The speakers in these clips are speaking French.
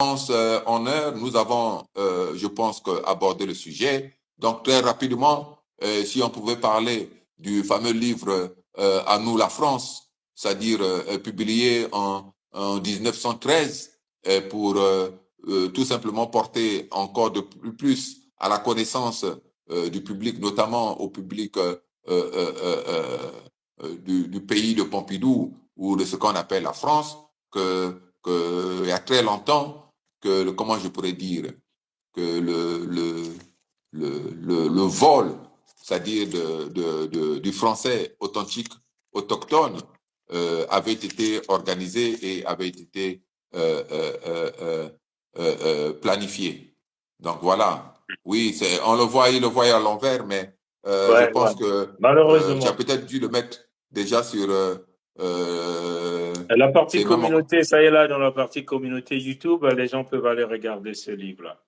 En heure, nous avons, je pense, abordé le sujet. Donc, très rapidement, si on pouvait parler du fameux livre À nous la France, c'est-à-dire publié en 1913 pour tout simplement porter encore de plus à la connaissance du public, notamment au public du pays de Pompidou ou de ce qu'on appelle la France, il y a très longtemps, comment je pourrais dire, que le vol, c'est-à-dire du français authentique, autochtone, avait été organisé et avait été planifié. Donc voilà, oui, on le voit, il le voit à l'envers, mais je pense que tu as Malheureusement. peut-être dû le mettre déjà sur... La partie communauté, ça y est là, dans la partie communauté YouTube, les gens peuvent aller regarder ce livre-là.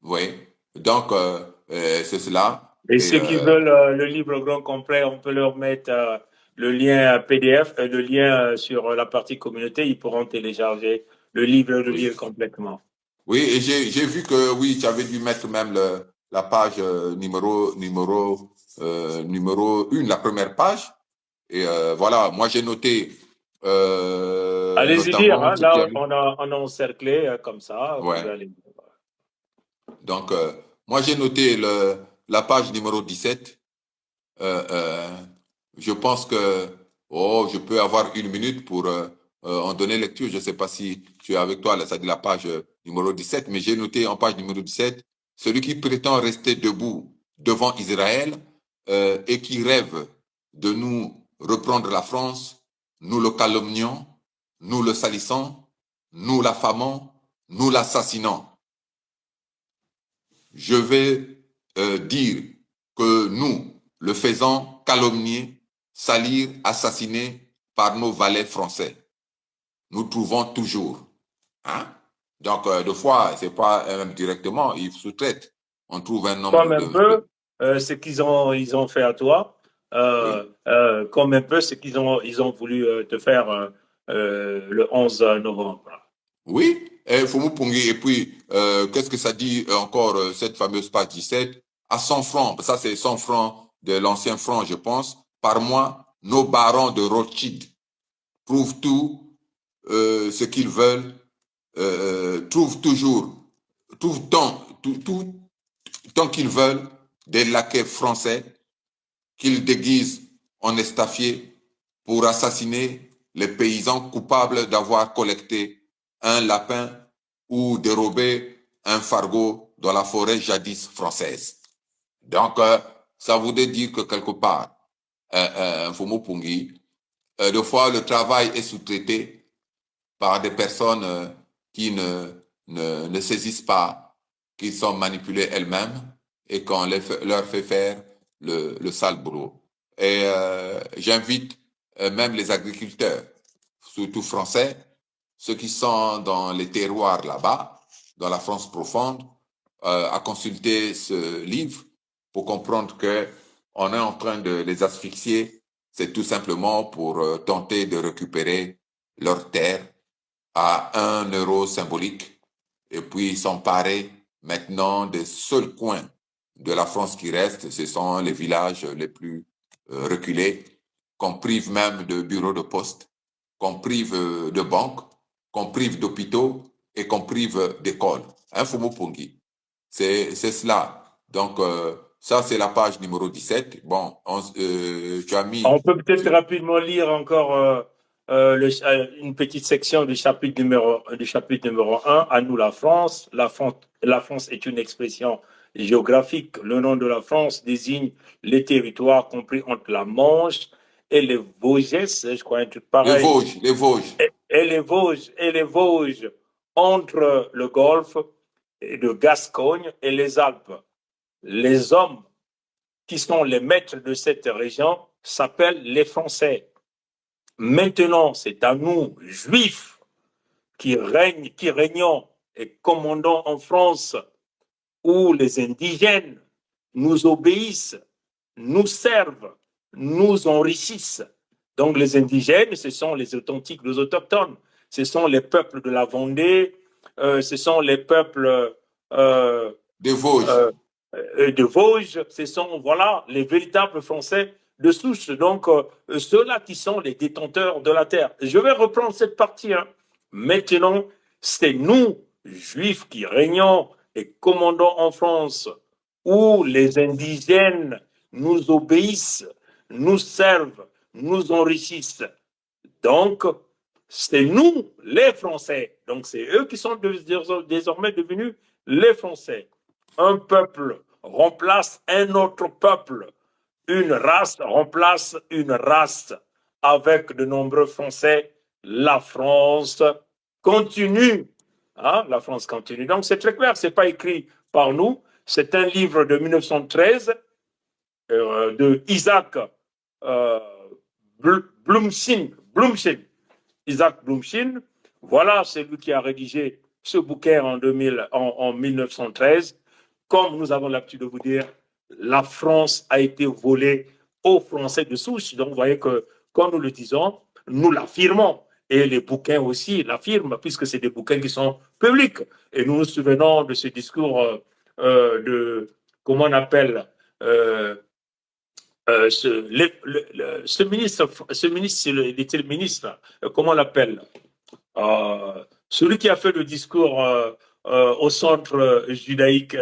Oui, donc c'est cela. Et ceux qui veulent le livre grand complet, on peut leur mettre le lien PDF, le lien sur la partie communauté, ils pourront télécharger le livre et le lire complètement. Oui, et j'ai vu que oui, tu avais dû mettre même la page numéro 1, la première page. Et voilà, moi j'ai noté. Allez-y lire, hein, là on a encerclé comme ça. Ouais. Vous pouvez aller. Donc, moi j'ai noté la page numéro 17. Je pense que je peux avoir 1 minute pour en donner lecture. Je ne sais pas si tu es avec toi, là, ça dit la page numéro 17, mais j'ai noté en page numéro 17, celui qui prétend rester debout devant Israël et qui rêve de nous reprendre la France, nous le calomnions, nous le salissons, nous l'affamons, nous l'assassinons. Je vais dire que nous le faisons calomnier, salir, assassiner par nos valets français. Nous trouvons toujours. Hein? Donc, des fois, c'est pas directement, ils sous-traitent. On trouve un nombre comme un peu ce qu'ils ont fait à toi, comme un peu ce qu'ils ont voulu te faire le 11 novembre. Oui, et puis, qu'est-ce que ça dit encore, cette fameuse page 17? À 100 francs, ça c'est 100 francs de l'ancien franc, je pense, par mois, nos barons de Rothschild prouvent tout ce qu'ils veulent, trouvent tant qu'ils veulent des laquais français qu'ils déguisent en estafiers pour assassiner les paysans coupables d'avoir collecté un lapin ou dérobé un fardeau dans la forêt jadis française. Donc, ça voudrait dire que quelque part, Fomo Pungi, des fois le travail est sous-traité par des personnes qui ne saisissent pas qu'ils sont manipulés elles-mêmes et qu'on leur fait faire le sale boulot. Et j'invite même les agriculteurs, surtout français, ceux qui sont dans les terroirs là-bas, dans la France profonde, à consulter ce livre pour comprendre que on est en train de les asphyxier. C'est tout simplement pour tenter de récupérer leurs terres à 1 euro symbolique et puis s'emparer maintenant des seuls coins de la France qui restent. Ce sont les villages les plus reculés, qu'on prive même de bureaux de poste, qu'on prive de banques, qu'on prive d'hôpitaux et qu'on prive d'écoles. Hein, Fumo Pongi. C'est cela. Donc, ça, c'est la page numéro 17. Bon, tu as mis... On peut peut-être rapidement lire encore une petite section du chapitre numéro 1, à nous la France. La France est une expression géographique. Le nom de la France désigne les territoires compris entre la Manche et les Vosges, je crois un truc pareil. Les Vosges. Et les Vosges, entre le Golfe de Gascogne et les Alpes. Les hommes qui sont les maîtres de cette région s'appellent les Français. Maintenant, c'est à nous, Juifs, qui régnons et commandons en France, où les indigènes nous obéissent, nous servent, nous enrichissent. Donc les indigènes, ce sont les authentiques, les autochtones. Ce sont les peuples de la Vendée, ce sont les peuples Des Vosges. de Vosges, ce sont voilà, les véritables Français de souche, donc ceux-là qui sont les détenteurs de la terre. Je vais reprendre cette partie. Hein. Maintenant, c'est nous, Juifs, qui régnons et commandons en France, où les indigènes nous obéissent, nous servent, nous enrichissent. Donc, c'est nous, les Français. Donc, c'est eux qui sont désormais devenus les Français. Un peuple remplace un autre peuple. Une race remplace une race. Avec de nombreux Français, la France continue. Hein, la France continue. Donc, c'est très clair, ce n'est pas écrit par nous. C'est un livre de 1913 de Isaac Blumshin. Isaac Blumshin. Voilà, c'est lui qui a rédigé ce bouquin en 1913. Comme nous avons l'habitude de vous dire, la France a été volée aux Français de souche. Donc, vous voyez que, quand nous le disons, nous l'affirmons. Et les bouquins aussi l'affirment, puisque c'est des bouquins qui sont publics. Et nous nous souvenons de ce discours de, comment on appelle, ce ministre, il était le ministre, comment on l'appelle, celui qui a fait le discours au centre judaïque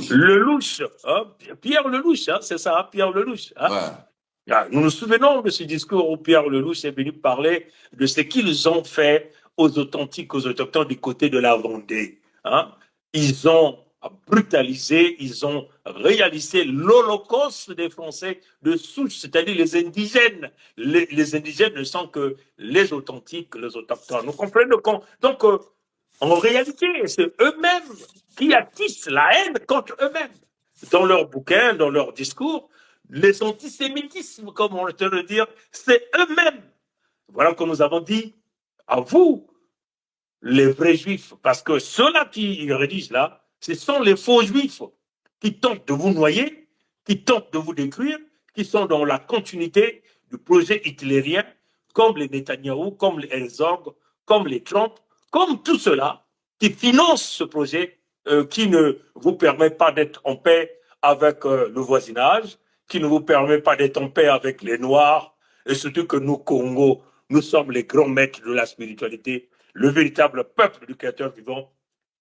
Lelouch, hein, Pierre Lelouch, hein, c'est ça, hein, Pierre Lelouch. Hein. Ouais. Nous nous souvenons de ce discours où Pierre Lelouch est venu parler de ce qu'ils ont fait aux authentiques, aux autochtones du côté de la Vendée. Hein. Ils ont brutalisé, ils ont réalisé l'holocauste des Français de souche, c'est-à-dire les indigènes. Les indigènes ne sont que les authentiques, les autochtones. Nous comprenons. Donc, en réalité, c'est eux-mêmes qui attissent la haine contre eux-mêmes. Dans leurs bouquins, dans leurs discours, les antisémitismes, comme on peut le dire, c'est eux-mêmes. Voilà que nous avons dit à vous, les vrais juifs, parce que ceux-là qui rédigent là, ce sont les faux juifs qui tentent de vous noyer, qui tentent de vous détruire, qui sont dans la continuité du projet hitlérien, comme les Netanyahou, comme les Herzog, comme les Trump, comme tout cela qui finance ce projet qui ne vous permet pas d'être en paix avec le voisinage, qui ne vous permet pas d'être en paix avec les Noirs, et surtout que nous, Congo, nous sommes les grands maîtres de la spiritualité, le véritable peuple du Créateur vivant,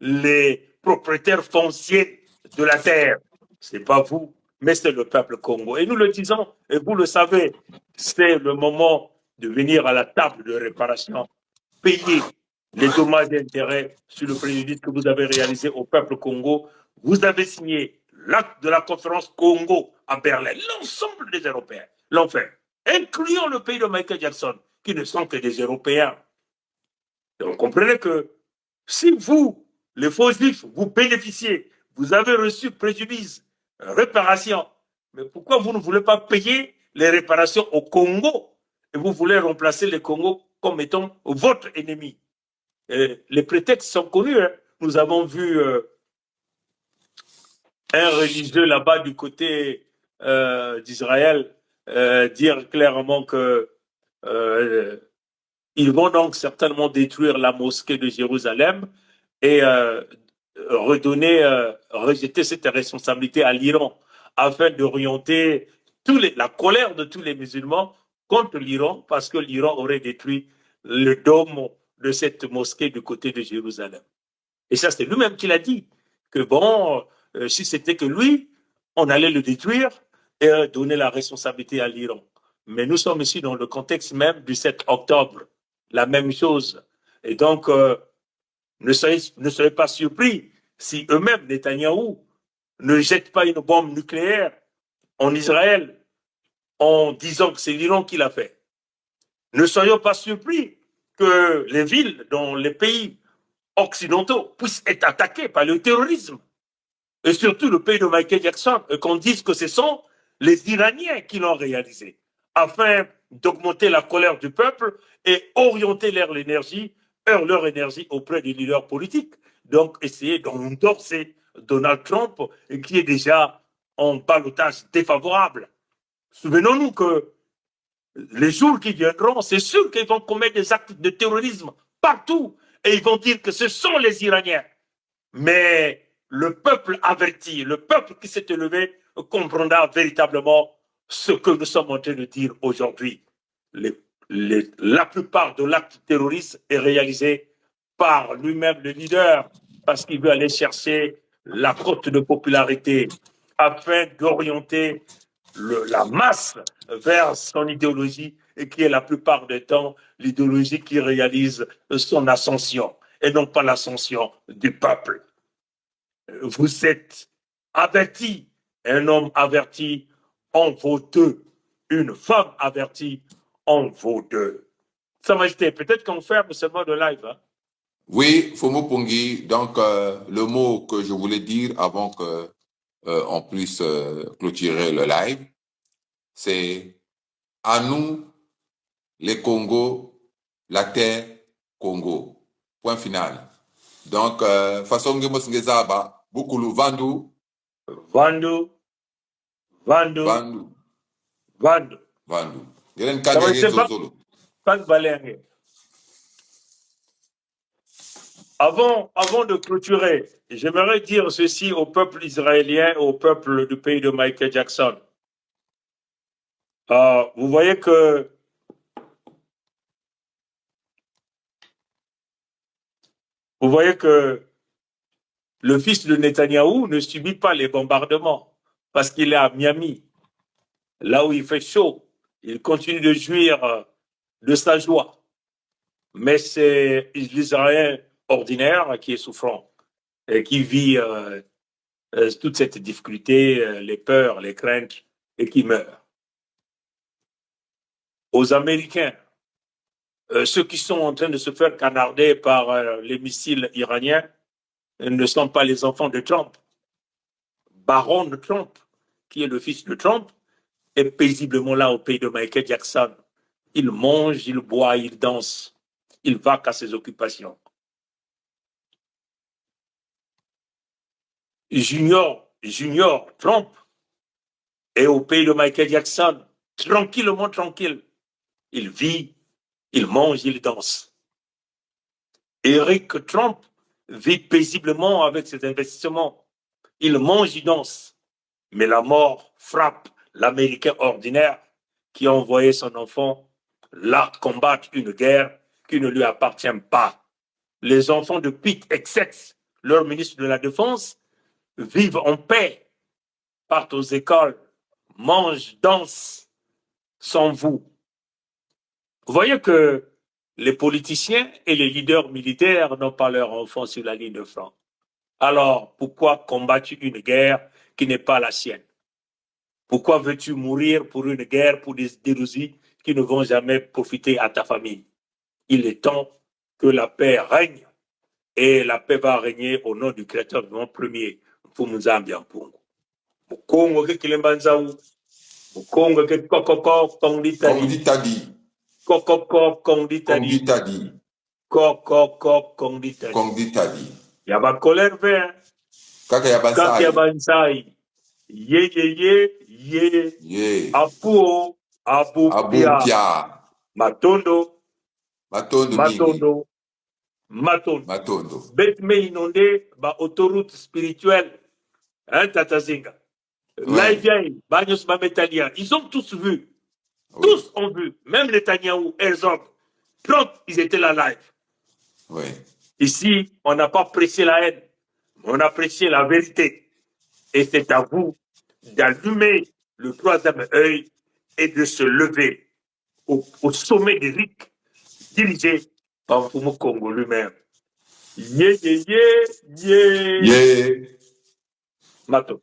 les propriétaires fonciers de la terre. Ce n'est pas vous, mais c'est le peuple Congo. Et nous le disons, et vous le savez, c'est le moment de venir à la table de réparation, payer les dommages d'intérêt sur le préjudice que vous avez réalisé au peuple Congo. Vous avez signé l'acte de la conférence Congo à Berlin. L'ensemble des Européens l'ont fait, incluant le pays de Michael Jackson, qui ne sont que des Européens. Donc, comprenez que si vous, les faux juifs, vous bénéficiez, vous avez reçu préjudice, réparation, mais pourquoi vous ne voulez pas payer les réparations au Congo et vous voulez remplacer le Congo comme étant votre ennemi? Les prétextes sont connus. Hein. Nous avons vu un religieux là-bas du côté d'Israël dire clairement que ils vont donc certainement détruire la mosquée de Jérusalem et rejeter cette responsabilité à l'Iran afin d'orienter la colère de tous les musulmans contre l'Iran parce que l'Iran aurait détruit le dôme de cette mosquée du côté de Jérusalem. Et ça, c'est lui-même qui l'a dit, que bon, si c'était que lui, on allait le détruire et donner la responsabilité à l'Iran. Mais nous sommes ici dans le contexte même du 7 octobre, la même chose. Et donc, ne soyez pas surpris si eux-mêmes, Netanyahou, ne jettent pas une bombe nucléaire en Israël en disant que c'est l'Iran qui l'a fait. Ne soyons pas surpris que les villes dans les pays occidentaux puissent être attaquées par le terrorisme. Et surtout le pays de Michael Jackson, et qu'on dise que ce sont les Iraniens qui l'ont réalisé, afin d'augmenter la colère du peuple et orienter leur énergie auprès des leaders politiques. Donc, essayer d'endorser Donald Trump, qui est déjà en ballottage défavorable. Souvenons-nous que les jours qui viendront, c'est sûr qu'ils vont commettre des actes de terrorisme partout. et ils vont dire que ce sont les Iraniens. Mais le peuple averti, le peuple qui s'est élevé, comprendra véritablement ce que nous sommes en train de dire aujourd'hui. La plupart de l'acte terroriste est réalisé par lui-même, le leader, parce qu'il veut aller chercher la cote de popularité afin d'orienter la masse vers son idéologie et qui est la plupart du temps l'idéologie qui réalise son ascension et non pas l'ascension du peuple. Vous êtes averti, un homme averti en vaut deux, une femme avertie en vaut deux. Sa Majesté, peut-être qu'on ferme seulement le live. Hein? Oui, Fomo Pongi, donc le mot que je voulais dire avant que on puisse clôturer le live, c'est à nous, les Congos, la terre Congo. Point final. Donc, façon que Mosngezaba, beaucoup le Vandu. Vandu. Vandu. Avant de clôturer, j'aimerais dire ceci au peuple israélien, au peuple du pays de Michael Jackson. Vous voyez que le fils de Netanyahou ne subit pas les bombardements parce qu'il est à Miami, là où il fait chaud. Il continue de jouir de sa joie. Mais c'est l'Israélien ordinaire qui est souffrant et qui vit toute cette difficulté, les peurs, les craintes et qui meurt. Aux Américains, ceux qui sont en train de se faire canarder par les missiles iraniens ne sont pas les enfants de Trump. Baron Trump, qui est le fils de Trump, est paisiblement là au pays de Michael Jackson. Il mange, il boit, il danse, il va qu'à ses occupations. Junior Trump est au pays de Michael Jackson, tranquillement tranquille. Il vit, il mange, il danse. Eric Trump vit paisiblement avec ses investissements. Il mange, il danse. Mais la mort frappe l'Américain ordinaire qui a envoyé son enfant là combattre une guerre qui ne lui appartient pas. Les enfants de Pete Hegseth, leur ministre de la Défense, vivent en paix, partent aux écoles, mangent, dansent sans vous. Vous voyez que les politiciens et les leaders militaires n'ont pas leurs enfants sur la ligne de front. Alors, pourquoi combattre une guerre qui n'est pas la sienne? Pourquoi veux-tu mourir pour une guerre, pour des idéologies qui ne vont jamais profiter à ta famille? Il est temps que la paix règne et la paix va régner au nom du Créateur du monde premier. Pour nous amener en Congo. Congo que Kilembanzaou, Congo que Kokoko, Kongditadi. Kokoko, Kongditadi. Kokoko, Kongditadi. Yaba colère vert. Kakayabansai. Ye. Apu Pia. Matondo. Betme inondé, autoroute spirituelle. Hein, Tatazinga. Laïviaï, Bagnos Mametalia. Ils ont tous vu. Oui. Tous ont vu. Même Netanyahou, Herzog, Trump, ils étaient là live. Oui. Ici, on n'a pas pressé la haine. On a pressé la vérité. Et c'est à vous d'allumer le troisième œil et de se lever au sommet des rics, dirigé par Fumu Congo lui-même. Yeah. Mato.